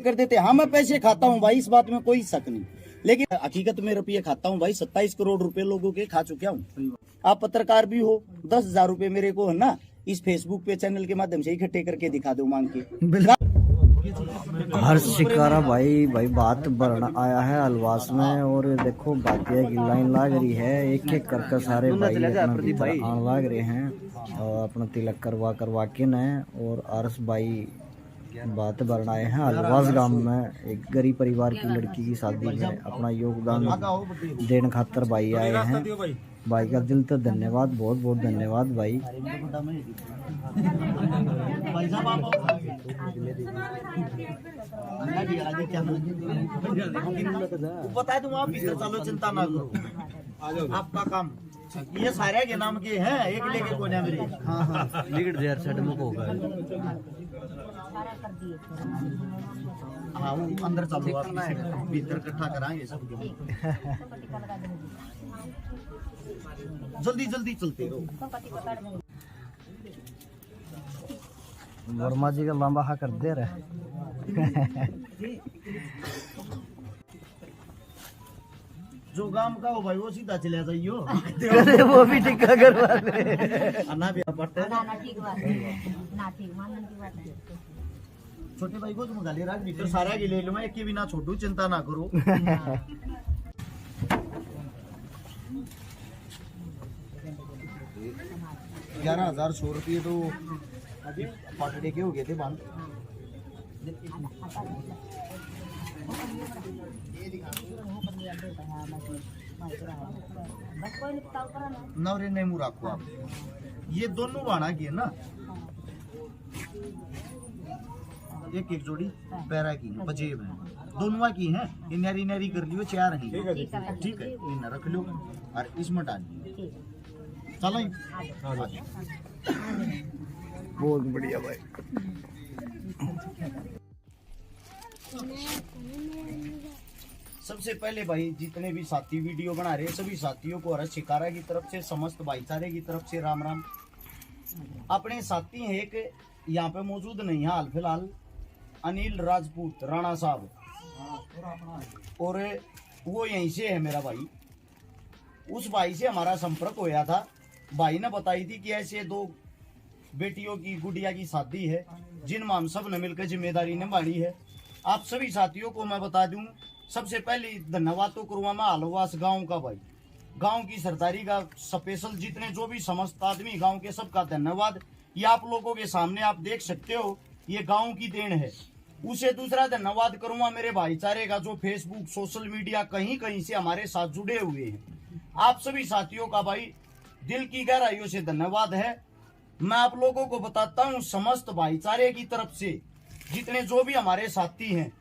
कर देते। हाँ मैं पैसे खाता हूँ भाई, इस बात में कोई शक नहीं, लेकिन हकीकत में रुपये खाता हूँ भाई। 27 करोड़ रुपए लोगों के खा चुका हूँ। आप पत्रकार भी हो, 10,000 रुपए मेरे को है ना इस फेसबुक पे चैनल के माध्यम से इकट्ठे करके दिखा दो मांग के। हर शिकारा भाई बात बढ़ना आया है अलवास में, और देखो बातिया की लाइन लाग रही है, एक एक करके सारे भाई आने लाग रहे हैं और अपना तिलक करवा के न। और आरस भाई बात बढ़ाए हैं अलवास गांव में, एक गरीब परिवार की लड़की की शादी में अपना योगदान देने खातर भाई आए हैं। भाई का दिल तो धन्यवाद, बहुत बहुत धन्यवाद भाई। बता दूं आप भीतर चलो, चिंता ना करो, आपका काम ये सारे के नाम के हैं, एक लेके को ना मेरे। हाँ लीड देयर सडमुख होगा। हाँ वो अंदर चलो, आप भीतर इकट्ठा कराएंगे सब। जल्दी जल्दी चलते रहो। वर्मा जी का लंबा हा कर दे रहे। जो काम का हो भाई वो सीधा चले जाइयो। अरे वो भी टिक्का करवा ले। अन्ना भी पड़ता है छोटे भाई को तुम गाली राख भीतर सारा की ले लो, मैं एक की भी ना छोड़ू, चिंता ना करो। 11,100 रुपये तो अभी पकड़े के हो गए थे बांध। नवरे नहीं मुँह रखो आप, ये दोनों बाना की है ना, एक एक जोड़ी पैरा की पजेब है, दोनों की है। इनारी नारी कर लियो, चार हैं, ठीक है, इन रख लो और इसमें डाल दियो। चलो बहुत बढ़िया भाई। सबसे पहले भाई जितने भी साथी वीडियो बना रहे हैं सभी साथियों को हर शिकारा की तरफ से, समस्त भाईचारे की तरफ से राम राम। अपने साथी हैं एक यहाँ पे मौजूद नहीं है हाल फिलहाल, अनिल राजपूत राणा साहब, और वो यहीं से है मेरा भाई। उस भाई से हमारा संपर्क होया था, भाई ने बताई थी कि ऐसे 2 बेटियों की गुड़िया की शादी है जिनमें हम सब ने मिलकर जिम्मेदारी निभानी है। आप सभी साथियों को मैं बता दूं, सबसे पहले धन्यवाद तो करूँगा मैं आलवास गांव का भाई, गांव की सरदारी का स्पेशल जितने जो भी समस्त आदमी गांव के सबका धन्यवाद। ये आप लोगों के सामने आप देख सकते हो, ये गांव की देन है। उसे दूसरा धन्यवाद करूंगा मेरे भाईचारे का जो फेसबुक सोशल मीडिया कहीं कहीं से हमारे साथ जुड़े हुए हैं। आप सभी साथियों का भाई दिल की गहराइयों से धन्यवाद है। मैं आप लोगों को बताता हूं, समस्त भाईचारे की तरफ से जितने जो भी हमारे साथी हैं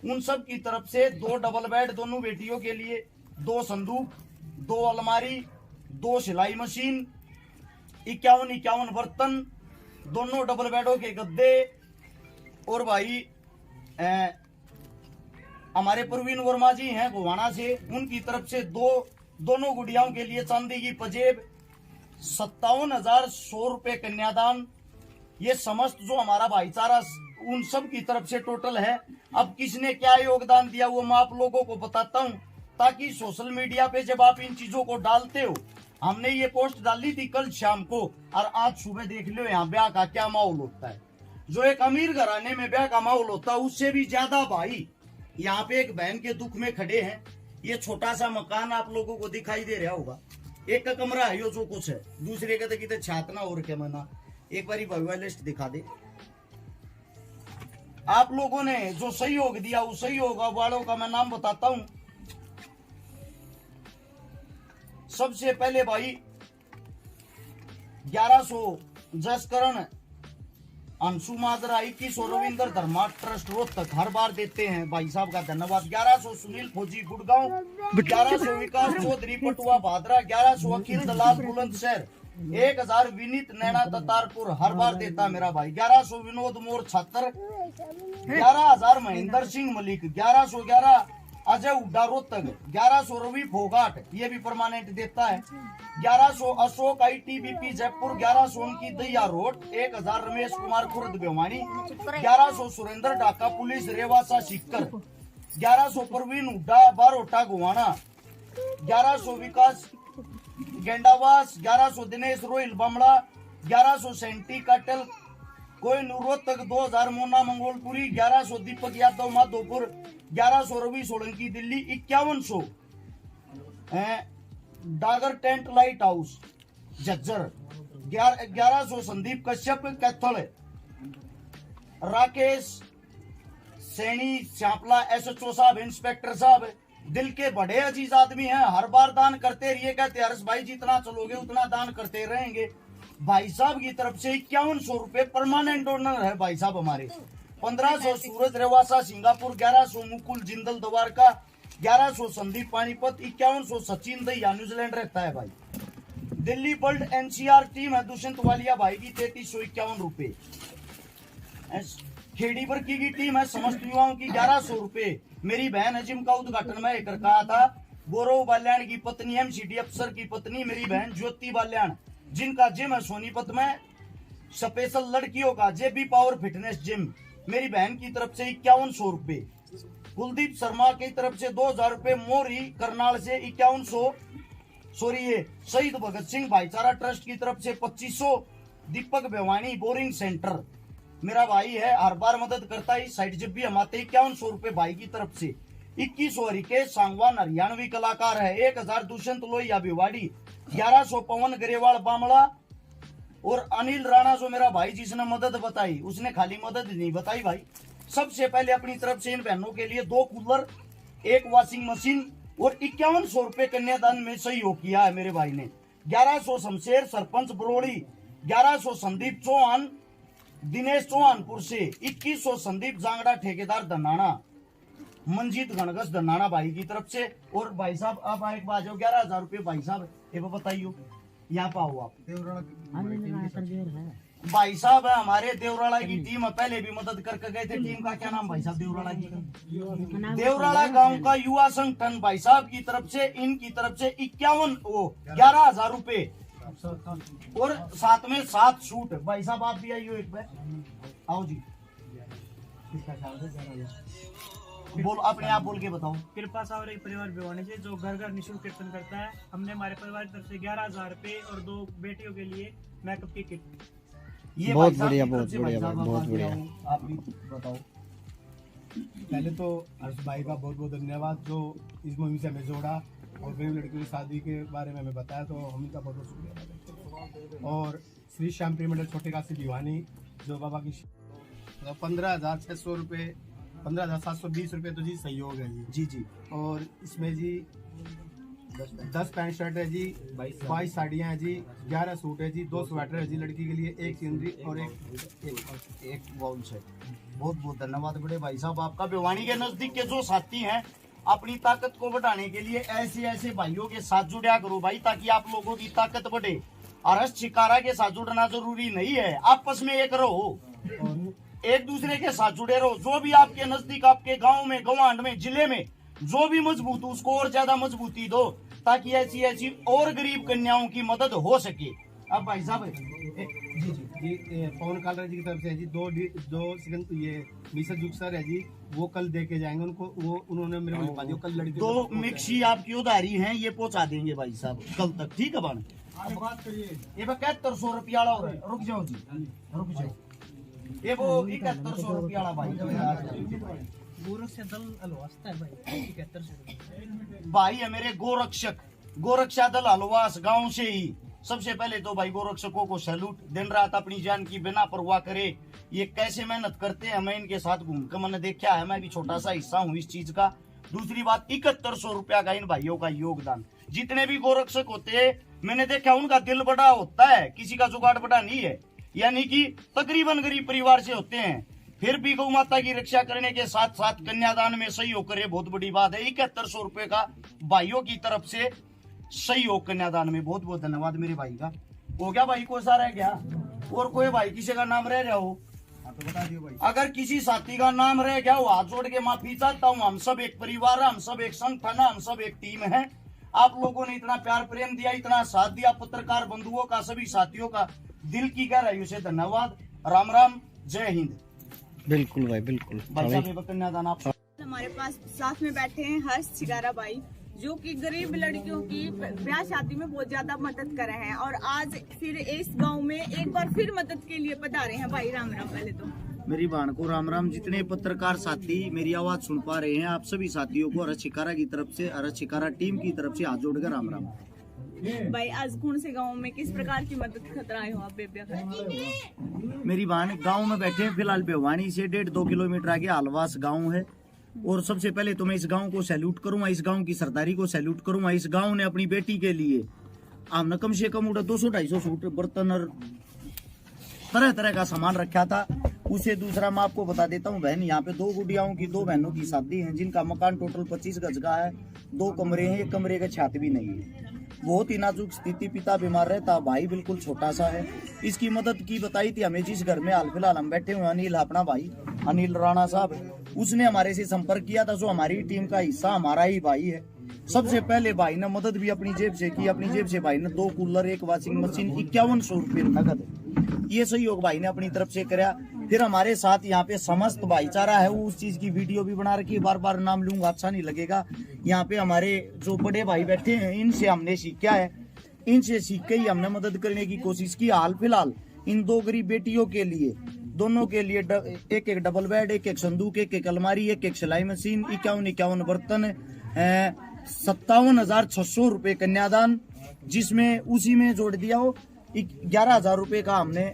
उन सब की तरफ से 2 डबल बेड दोनों बेटियों के लिए, 2 संदूक, 2 अलमारी, 2 सिलाई मशीन, 51 बर्तन, दोनों डबल बेडों के गद्दे, और भाई हमारे प्रवीण वर्मा जी हैं गोवाना से, उनकी तरफ से दोनों गुड़ियाओं के लिए चांदी की पजेब, 57,100 रुपए कन्यादान। ये समस्त जो हमारा भाईचारा उन सब की तरफ से टोटल है। अब किसने क्या योगदान दिया वो मैं आप लोगों को बताता हूँ, ताकि सोशल मीडिया पे जब आप इन चीजों को डालते हो, हमने ये पोस्ट डाली थी कल शाम को और आज सुबह देख लो यहाँ ब्याह का क्या माहौल होता है। जो एक अमीर घराने में ब्याह का माहौल होता है उससे भी ज्यादा भाई यहाँ पे एक बहन के दुख में खड़े हैं। ये छोटा सा मकान आप लोगों को दिखाई दे रहा होगा, एक का कमरा है यो जो कुछ है, दूसरे का तो कितने छातना और क्या मना। एक बारी भगवा लिस्ट दिखा दे। आप लोगों ने जो सहयोग दिया उस सहयोग वालों का मैं नाम बताता हूं। सबसे पहले भाई 1100 जसकरण अंशु माजरा, 2100 रविंद्र धर्मा ट्रस्ट रोहतक हर बार देते हैं, भाई साहब का धन्यवाद। 1100 सुनील फौजी गुड़गांव, 1100 विकास चौधरी पटुआ भादरा, 1100 अखिल दलाल बुलंदशहर, 1000 विनीत नैना ततारपुर हर बार देता मेरा भाई। 1100 विनोद मोर छात्र, 11,000 महेंद्र सिंह मलिक, 1111 अजय हुड्डा रोहतक 1100 रवि फोगाट ये भी परमानेंट देता है। 1100 अशोक ITBP जयपुर 1100 उनकी दैया रोड 1000 रमेश कुमार खुर्द भिवानी 1100 सुरेंद्र ढाका पुलिस रेवासा सिक्कर 1100 परवीन हुड्डा बारोटा गोवाना 1100 विकास गेंडावास 1100 दिनेश रोहिल बमड़ा 1100 सेंटी काटल कोई Rohtak 2000 Mona Mangolpuri 1100 Deepak Yadav Madhopur 1100 Ravi Solanki Delhi 5100 Dagar tent light house Jhajjar 1100 Sandeep Kashyap Kaithal Rakesh Saini Shyapla SHO साहब इंस्पेक्टर साहब दिल के बड़े अजीज आदमी हैं, हर बार दान करते रहिए, कहते हर्ष भाई जितना चलोगे उतना दान करते रहेंगे। भाई साहब की तरफ से 5100 रुपए परमानेंट डोनर है भाई साहब हमारे। 1500 सूरज रेवासा सिंगापुर 1100 मुकुल जिंदल द्वारका 1100 संदीप पानीपत 5100 सचिन दैया न्यूजीलैंड रहता है भाई। दिल्ली वर्ल्ड NCR टीम है दुष्यंत वालिया भाई की 3351 रुपए। खेड़ी वर्की की टीम है समस्त युवाओं की 1100 रुपए। मेरी बहन है जिम का उद्घाटन मैं कर कहा था। गौरव बाल्याण की पत्नी MCD अफसर की पत्नी मेरी बहन ज्योति बाल्याण जिनका जिम है सोनीपत में स्पेशल लड़कियों का JB पावर फिटनेस जिम मेरी बहन की तरफ से 5100 रुपए। कुलदीप शर्मा की तरफ से 2000 रुपए। मोरी करनाल से 5100 ये शहीद भगत सिंह भाईचारा ट्रस्ट की तरफ से 2500। दीपक भिवानी बोरिंग सेंटर मेरा भाई है, हर बार मदद करता है, साइड जब भी हम आते 5100 रुपए भाई की तरफ से। 2100 रिकेश सांगवान हरियाणवी कलाकार है। 1000 दुष्यंत लोहिया भिवाड़ी 1100 पवन गरेवाल बामड़ा और अनिल राणा जो मेरा भाई जिसने मदद बताई उसने खाली मदद नहीं बताई भाई। सबसे पहले अपनी तरफ से इन बहनों के लिए 2 कूलर 1 वॉशिंग मशीन और 5100 रुपए कन्यादान में सहयोग किया है मेरे भाई ने। 1100 शमशेर सरपंच बरोड़ी 1100 संदीप चौहान दिनेश चौहानपुर से 2100 संदीप जांगड़ा ठेकेदार धनाना मंजीत गणगस धनाना भाई की तरफ से। और भाई साहब आप एक बार जाओ 11000 रुपए भाई साहब ये बताइयो यहाँ पाओ आप। भाई साहब है हमारे देवराला की टीम पहले भी मदद करके गए थे। टीम का क्या नाम भाई साहब देवराला की? देवराला गांव का युवा संगठन भाई साहब की तरफ से इनकी तरफ से 11,000 रुपए और साथ में 7 सूट। भाई साहब आप भी आइयो एक बार आओ जी। बोल अपने आप बोल के बताओ। कृपा सावर एक परिवार भिवानी से जो घर घर निःशुल्क कीर्तन करता है। हमने हमारे परिवार की तरफ से 11,000 रुपए और 2 बेटियों के लिए मेकअप की किट। ये बहुत बढ़िया बहुत बढ़िया बहुत बढ़िया। आप भी बताओ। पहले तो हर्ष भाई का बहुत बहुत धन्यवाद जो इस मुहिम से हमें जोड़ा और गरीब लड़कियों की शादी के बारे में हमें बताया, तो हम इनका बहुत बहुत शुक्रिया। और श्री श्याम प्रियमंडल छोटे काशी भिवानी जो बाबा की 15,600 रुपये 15,720 रुपये तो जी सहयोग है जी जी। और इसमें जी 10 पैंट शर्ट है जी, 22 साड़ियाँ हैं जी, 11 सूट है जी, 2 स्वेटर है जी लड़की के लिए, 1 सीनरी और एक बाउल सेट। बहुत बहुत धन्यवाद बड़े भाई साहब आपका। भिवानी के नजदीक के जो साथी हैं अपनी ताकत को बढ़ाने के लिए ऐसे ऐसे भाइयों के साथ जुड़ा करो भाई, ताकि आप लोगों की ताकत बढ़े। अरस शिकारा के साथ जुड़ना जरूरी नहीं है, आपस में एक रहो, एक दूसरे के साथ जुड़े रहो। जो भी आपके नजदीक आपके गांव में गवांड में जिले में जो भी मजबूत हो उसको और ज्यादा मजबूती दो, ताकि ऐसी ऐसी और गरीब कन्याओं की मदद हो सके। अब भाई साहब जी पवन कालरा जी की तरफ से जी दो ये मिसर जुग सर है जी, वो कल दे के जाएंगे उनको, वो उन्होंने मेरे को लिखवा दिया कल लड़की 2 मिक्सी आपकी उधारी हैं, ये पहुंचा देंगे भाई साहब कल तक, ठीक है बन। बात करिए ये 7100 रुपया हो रहा है। रुक जाओ जी रुक जाओ। ये वो 7100 रुपया भाई भाई है मेरे गोरक्षा दल हलवास गांव से ही। सबसे पहले तो भाई गोरक्षकों को सैल्यूट। दिन रात अपनी जान की बिना परवाह करे ये कैसे मेहनत करते हैं, मैं इनके साथ घूमकर मैंने देखा है, मैं भी छोटा सा हिस्सा हूँ इस चीज का। दूसरी बात 7100 रुपया का इन भाइयों का योगदान। जितने भी गोरक्षक होते हैं मैंने देखा उनका दिल बड़ा होता है, किसी का जुगाड़ बड़ा नहीं है, यानी कि तकरीबन गरीब परिवार से होते हैं, फिर भी गौ माता की रक्षा करने के साथ साथ कन्यादान में सहयोग करे, बहुत बड़ी बात है। 7100 रुपए का भाइयों की तरफ से सहयोग कन्यादान में, बहुत बहुत धन्यवाद मेरे भाई का। हो गया भाई को सारा है क्या? और कोई भाई किसी का नाम रह रहा हो? बता दियो भाई। अगर किसी साथी का नाम रह गया, वो हाथ जोड़ के माफी चाहता हूँ। हम सब एक परिवार है, हम सब एक संगठन है, हम सब एक टीम है। आप लोगों ने इतना प्यार प्रेम दिया, इतना साथ दिया, पत्रकार बंधुओं का, सभी साथियों का दिल की गहराइयों से धन्यवाद। राम राम, जय हिंद। बिल्कुल भाई बिल्कुल। भाई साहब, ये कन्यादान आप हमारे पास साथ में बैठे हैं हर्ष छिकारा भाई, जो कि गरीब लड़कियों की ब्याह शादी में बहुत ज्यादा मदद कर रहे हैं, और आज फिर इस गांव में एक बार फिर मदद के लिए पधारे हैं। भाई राम राम। पहले तो मेरी बहन को राम राम। जितने पत्रकार साथी मेरी आवाज सुन पा रहे हैं, आप सभी साथियों को हर्ष छिकारा की तरफ से, हर्ष छिकारा टीम की तरफ से हाथ जोड़कर राम राम। भाई आज कौन से गांव में किस प्रकार की मदद कर आए हो आप बेबिया का? मेरी बहन गांव में बैठे हैं फिलहाल। भिवानी से 1.5-2 किलोमीटर आगे आलवास गांव है। और सबसे पहले तो मैं इस गांव को सैल्यूट करूंगा, इस गांव की सरदारी को सैल्यूट करूंगा। इस गांव ने अपनी बेटी के लिए हमने कम से कम 200-250 सूट, बर्तन और तरह तरह का सामान रखा था। उसे दूसरा मैं आपको बता देता हूँ बहन, यहाँ पे 2 गुड़ियाओं की 2 बहनों की शादी है, जिनका मकान टोटल 25 गज का है। 2 कमरे हैं, 1 कमरे का छत भी नहीं है। बहुत ही नाजुक स्थिति, पिता बीमार रहता, भाई बिल्कुल छोटा सा है। इसकी मदद की बताई थी हमें जिस घर में हाल फिलहाल हम बैठे हुए, अनिल अपना भाई अनिल राणा साहब, उसने हमारे से संपर्क किया था। जो हमारी टीम का हिस्सा हमारा ही भाई है। सबसे पहले भाई ने मदद भी अपनी जेब से की। अपनी जेब से भाई ने 2 कूलर, 1 वॉशिंग मशीन, 5100 रुपये नगद, ये सहयोग भाई ने अपनी तरफ से कराया। फिर हमारे साथ यहाँ पे समस्त भाईचारा है, वो उस चीज की वीडियो भी बना रखी है। बार बार नाम लूंगा अच्छा नहीं लगेगा। यहाँ पे हमारे जो बड़े भाई बैठे हैं, इनसे हमने सीखा है, इनसे सीख के ही हमने मदद करने की कोशिश की। हाल फिलहाल इन 2 गरीब बेटियों के लिए, दोनों के लिए 1-1 डबल बेड, 1-1 संदूक, 1-1 अलमारी, 1-1 सिलाई मशीन, 51-51 बर्तन, 57,600 रुपये कन्यादान, जिसमें उसी में जोड़ दिया हो 11,000 रुपये का हमने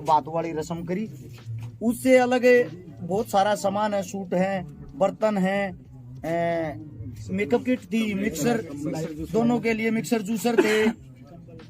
बात वाली रस्म करी। उससे अलग बहुत सारा सामान है, सूट है, बर्तन है, मेकअप किट थी, मिक्सर, दोनों के लिए मिक्सर जूसर थे,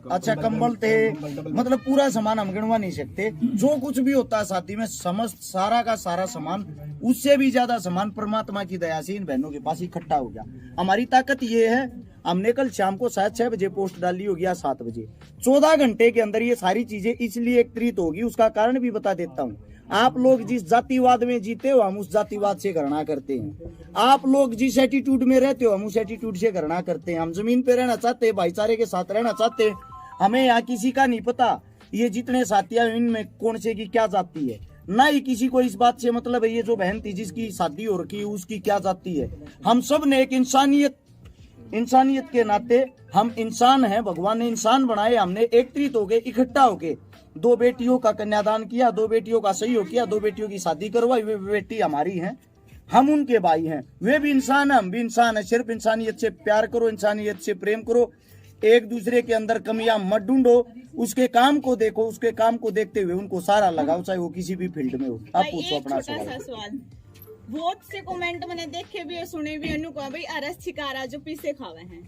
अच्छा कंबल थे, मतलब पूरा सामान हम गिनवा नहीं सकते। जो कुछ भी होता है साथी में, समस्त सारा का सारा सामान, उससे भी ज्यादा सामान परमात्मा की दया से इन बहनों के पास इकट्ठा हो गया। हमारी ताकत ये है, हमने कल शाम को शायद 6 बजे पोस्ट डाली होगी या 7 बजे, 14 घंटे के अंदर ये सारी चीजें इसलिए एकत्रित होगी। उसका कारण भी बता देता हूँ। आप लोग जिस जातिवाद में जीते हो, हम उस जातिवाद से घृणा करते हैं। आप लोग जिस एटीट्यूड में रहते हो, हम उस एटीट्यूड से घृणा करते हैं। हम जमीन पे रहना चाहते हैं, भाईचारे के साथ रहना चाहते हैं। हमें यहाँ किसी का नहीं पता ये जितने साथियां इनमें कौन से की क्या जाति है, ना ही किसी को इस बात से मतलब है ये जो बहन थी जिसकी शादी हो रखी है उसकी क्या जाति है। हम सब ने एक इंसानियत के नाते हम इंसान हैं, भगवान ने इंसान बनाए। हमने एकत्रित हो गए, इकट्ठा हो गए, 2 बेटियों का कन्यादान किया, 2 बेटियों का सहयोग किया, 2 बेटियों की शादी करवाई। वे बेटी हमारी हैं, हम उनके भाई हैं। वे भी इंसान है, हम भी इंसान है। सिर्फ इंसानियत से प्यार करो, इंसानियत से प्रेम करो, एक दूसरे के अंदर कमियां मत ढूंढो, उसके काम को देखो, उसके काम को देखते हुए उनको सारा लगाओ, चाहे वो किसी भी फील्ड में हो। आप पूछो अपना सवाल। बहुत से कमेंट मैंने देखे भी और सुने भी, अनुको भाई हर्ष छिकारा जो पीसे खावे हैं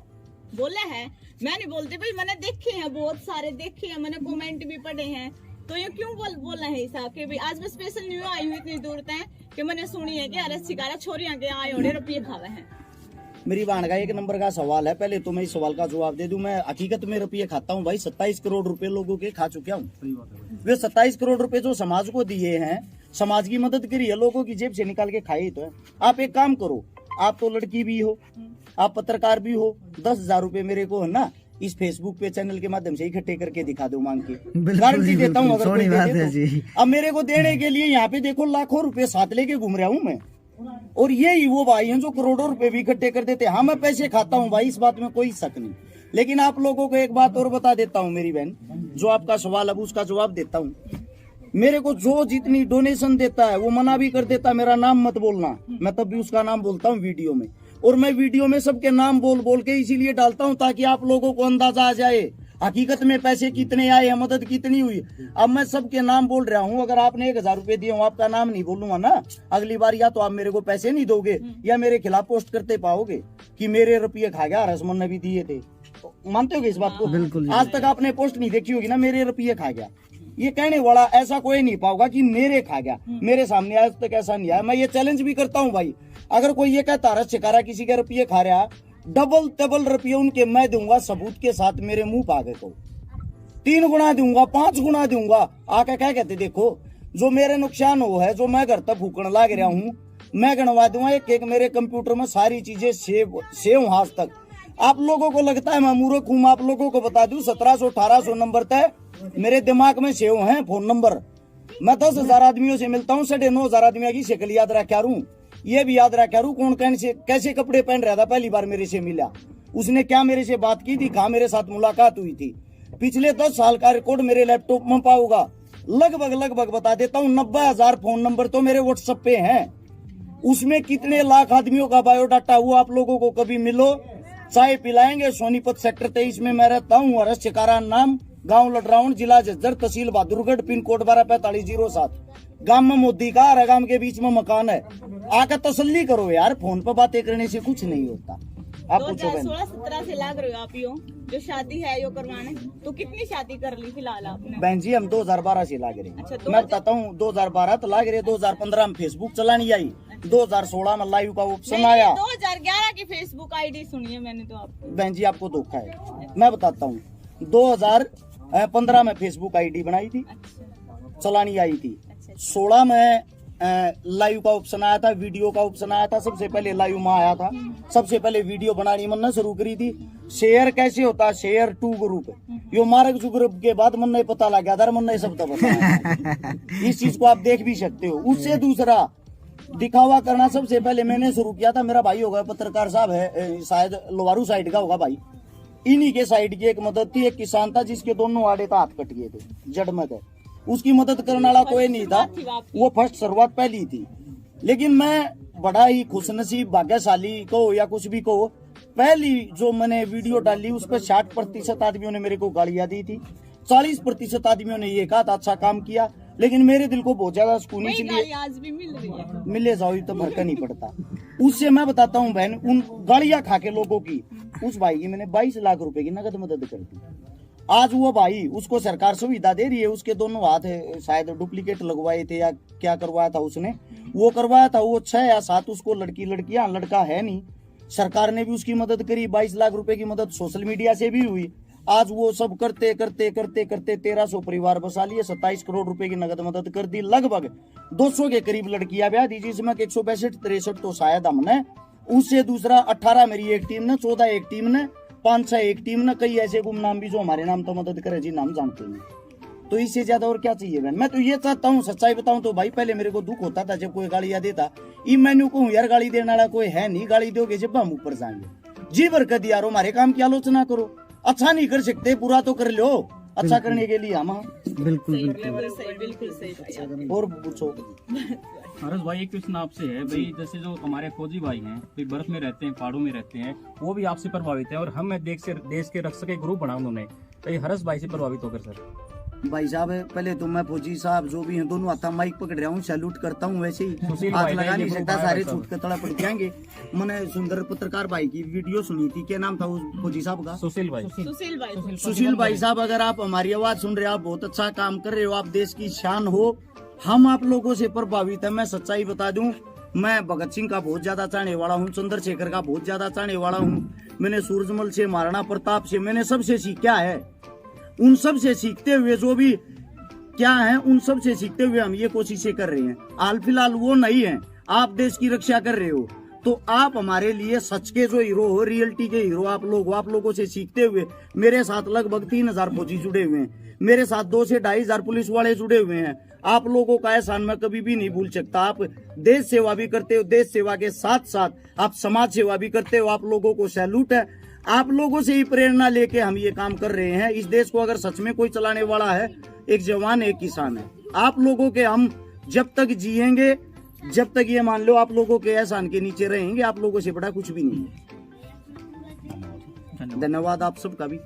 बोले हैं। मैं नहीं बोलती भाई, मैंने देखे हैं, बहुत सारे देखे हैं, मैंने कमेंट भी पढ़े हैं। तो ये क्यों बोला है ऐसा कि भाई आज मैं स्पेशल न्यू आई हूँ इतनी दूर तक कि मैंने सुनी है कि हर्ष छिकारा छोरियां के आए और रुपये खावे हैं। मेरी बहन का 1 नंबर का सवाल है। पहले तो मैं इस सवाल का जवाब दे दूं। मैं हकीकत में रुपये खाता हूं भाई। 27 करोड़ रुपए लोगों के खा चुका हूं। वे 27 करोड़ रुपए जो समाज को दिए हैं, समाज की मदद करी है, लोगों की जेब से निकाल के खाए तो है। आप एक काम करो, आप तो लड़की भी हो, आप पत्रकार भी हो, 10,000 रुपए मेरे को है ना इस फेसबुक पे चैनल के माध्यम से इकट्ठे करके दिखा दो, मांग के गारंटी देता हूँ। अगर कोई दे दे तो। अब मेरे को देने के लिए यहाँ पे देखो लाखों रुपए साथ लेके घूम रहा हूँ मैं, और ये ही वो भाई हैं जो करोड़ों रुपए भी इकट्ठे कर देते हैं। हाँ, मैं पैसे खाता हूँ भाई, इस बात में कोई शक नहीं। लेकिन आप लोगों को एक बात और बता देता हूँ मेरी बहन, जो आपका सवाल अब उसका जवाब देता हूँ। मेरे को जो जितनी डोनेशन देता है वो मना भी कर देता है, मेरा नाम मत बोलना, मैं तब भी उसका नाम बोलता हूँ वीडियो में। और मैं वीडियो में सबके नाम बोल बोल के इसीलिए डालता हूँ ताकि आप लोगों को अंदाजा आ जाए हकीकत में पैसे कितने आए हैं, मदद कितनी हुई। अब मैं सबके नाम बोल रहा हूँ। अगर आपने 1,000 रुपए दिए हो, आपका नाम नहीं बोलूंगा ना अगली बार, या तो आप मेरे को पैसे नहीं दोगे या मेरे खिलाफ पोस्ट करते पाओगे कि मेरे रुपये खा गया, रसमन ने भी दिए थे। तो मानते हो इस बात को? बिल्कुल। आज तक आपने पोस्ट नहीं देखी होगी ना, मेरे रुपये खा गया। ये कहने वाला ऐसा कोई नहीं पाओगा कि मेरे खा गया, मेरे सामने आज तक ऐसा नहीं आया। मैं ये चैलेंज भी करता हूँ भाई, अगर कोई ये कहता हर्ष छिकारा किसी के रुपये खा रहा, डबल रुपये उनके मैं दूंगा सबूत के साथ, मेरे मुंह पे आगे को 3 गुना दूंगा, 5 गुना दूंगा। आके क्या कहते देखो जो मेरे नुकसान हो है, जो मैं घर तक फूकने लाग रहा हूँ, मैं गणवा दूंगा एक एक मेरे कंप्यूटर में सारी चीजें सेव आज तक। आप लोगों को लगता है मैं मूर्ख हूँ, आप लोगों को बता दूं 1700-1800 नंबर तक मेरे दिमाग में सेव हैं फोन नंबर। मैं 10,000 आदमियों से मिलता हूँ, 9,500 आदमियों की शक्ल याद रखा रू, ये भी याद रखा रू कौन कैसे कपड़े पहन रहा था पहली बार मेरे से मिला, उसने क्या मेरे से बात की थी, कहाँ मेरे साथ मुलाकात हुई थी। पिछले 10 साल का रिकॉर्ड मेरे लैपटॉप में पाऊंगा, लगभग बता देता हूँ 90,000 फोन नंबर तो मेरे व्हाट्सएप पे हैं। उसमें कितने लाख आदमियों का बायोडाटा हुआ, आप लोगों को कभी मिलो, चाय पिलाएंगे। सोनीपत सेक्टर 23 में मैं रहता हूँ, हरस चिकारा नाम, गांव लडराउंड, जिला झज्जर, तहसील बहादुरगढ़, पिन कोड 124507। गांव में मोदी का हर गांव के बीच में मकान है। आकर तसल्ली करो यार, फोन पर बातें करने से कुछ नहीं होता। आप पूछो बहन। 2016-17 से लाग रहे हो आप यो जो शादी है यो करवाने, तो कितनी शादी कर ली फिलहाल आपने? बहन जी हम 2012 से लाग रहे। अच्छा, मैं बताता हूँ 2012 तो लाग रहे, 2015 में फेसबुक चलानी आई, 2016 में लाइव का ऑप्शन आया। 2011 की फेसबुक आईडी सुनी है मैंने तो आपको। बहन जी आपको धोखा है, मैं बताता हूँ 2015 में फेसबुक आईडी बनाई थी, चलानी आई थी। 16 में लाइव का ऑप्शन आया था, वीडियो का ऑप्शन आया था। सबसे पहले लाइव में आया था, सबसे पहले वीडियो बनानी मैंने शुरू करी थी। शेयर कैसे होता है, शेयर टू ग्रुप, यो मार्क ग्रुप के बाद मैंने पता लग गया था, मैंने सब बताया। इस चीज को आप देख भी सकते हो। उससे दूसरा दिखावा करना सबसे पहले मैंने शुरू किया था। मेरा भाई होगा पत्रकार साहब है, शायद लोवारू साइड का होगा भाई, इन्हीं के साइड की एक मदद थी। एक किसान था जिसके दोनों आड़े था हाथ कट गए थे, जड़ में थे, उसकी मदद करने वाला कोई नहीं था, वो फर्स्ट शुरुआत पहली थी। लेकिन मैं बड़ा ही खुशनसीब भाग्यशाली को या कुछ भी को, पहली जो मैंने वीडियो डाली उस पर 60% आदमियों ने मेरे को गालियां दी थी, 40% आदमियों ने ये कहा था अच्छा काम किया। लेकिन मेरे दिल को बहुत ज्यादा सुकून, इसलिए आज भी मिल रही है, मिले जाओ तो फर्क नहीं पड़ता। उससे मैं बताता हूँ बहन, उन गालियां खा के लोगों की, उस भाई की मैंने 22 लाख रुपए की नगद मदद कर दी। आज वो भाई, उसको सरकार सुविधा दे रही है, उसके दोनों हाथ शायद डुप्लीकेट लगवाए थे या क्या करवाया था उसने, वो करवाया था। वो 6 या 7 उसको लड़कियां, लड़का है नहीं। सरकार ने भी उसकी मदद करी, 22 लाख रुपए की मदद सोशल मीडिया से भी हुई। आज वो सब करते करते 1300 परिवार बसा लिए, 27 करोड़ रुपए की नगद मदद कर दी। लगभग 200 के करीब लड़कियां ब्याह दी, जिसमें 162-63 तो शायद हमने, उससे दूसरा 18 मेरी एक टीम ने, 14 एक टीम ने, 5-6 एक टीम ने, कई ऐसे गुमनाम भी जो हमारे नाम तो मदद करे जी, नाम जानते हैं। तो इससे ज्यादा और क्या चाहिए बहन। मैं तो ये चाहता हूँ, सच्चाई बताऊं तो भाई, पहले मेरे को दुख होता था जब कोई गालियां देता, ई मैंने कहूँ यार गाली देने वाला कोई है नहीं, गाली दोगे जब हम ऊपर जाएंगे। जी बरकत यारो, हमारे काम की आलोचना करो, अच्छा नहीं कर सकते बुरा तो कर लो, अच्छा करने के लिए हम। बिल्कुल बिल्कुल सही। और पूछो हरस भाई, एक क्वेश्चन आपसे है भाई, जैसे जो हमारे फौजी भाई हैं, तो बर्फ में रहते हैं, पहाड़ों में रहते हैं, वो भी आपसे प्रभावित है, और हम देश के रक्षक के ग्रुप बना उन्होंने, तो ये हरस भाई से प्रभावित होकर सर। भाई साहब पहले तो मैं फौजी साहब जो भी हैं दोनों हाथ माइक पकड़ रहा हूँ, सैल्यूट करता हूँ। वैसे ही हाथ लगा नहीं सकता, सारे छूट के तड़ा पड़ जाएंगे। मैंने सुंदर पत्रकार भाई की वीडियो सुनी थी, क्या नाम था उस फौजी साहब का? सुशील भाई। सुशील भाई साहब, अगर आप हमारी आवाज सुन रहे हो, आप बहुत अच्छा काम कर रहे हो, आप देश की शान हो, हम आप लोगों से प्रभावित है। मैं सच्चाई बता दूं, मैं भगत सिंह का बहुत ज्यादा चाहने वाला हूँ, चंद्रशेखर का बहुत ज्यादा चाहने वाला हूँ। मैंने सूरजमल से, महाराणा प्रताप से, मैंने सबसे सीखा है। उन सब से सीखते हुए जो भी क्या है, उन सब से सीखते हुए हम ये कोशिशें कर रहे हैं। हाल फिलहाल वो नहीं है, आप देश की रक्षा कर रहे हो, तो आप हमारे लिए सच के जो हीरो हो, रियलिटी के हीरो आप लोग हो। आप लोगों से सीखते हुए मेरे साथ लगभग 3000 फौजी जुड़े हुए हैं, मेरे साथ 2 से 2500 पुलिस वाले जुड़े हुए हैं। आप लोगों का एहसान मैं कभी भी नहीं भूल सकता। आप देश सेवा भी करते हो, देश सेवा के साथ साथ आप समाज सेवा भी करते हो। आप लोगों को सैल्यूट है। आप लोगों से ही प्रेरणा लेके हम ये काम कर रहे हैं। इस देश को अगर सच में कोई चलाने वाला है, एक जवान एक किसान है। आप लोगों के हम जब तक जिएंगे, जब तक ये मान लो आप लोगों के एहसान के नीचे रहेंगे, आप लोगों से बड़ा कुछ भी नहीं है। धन्यवाद आप सबका भी।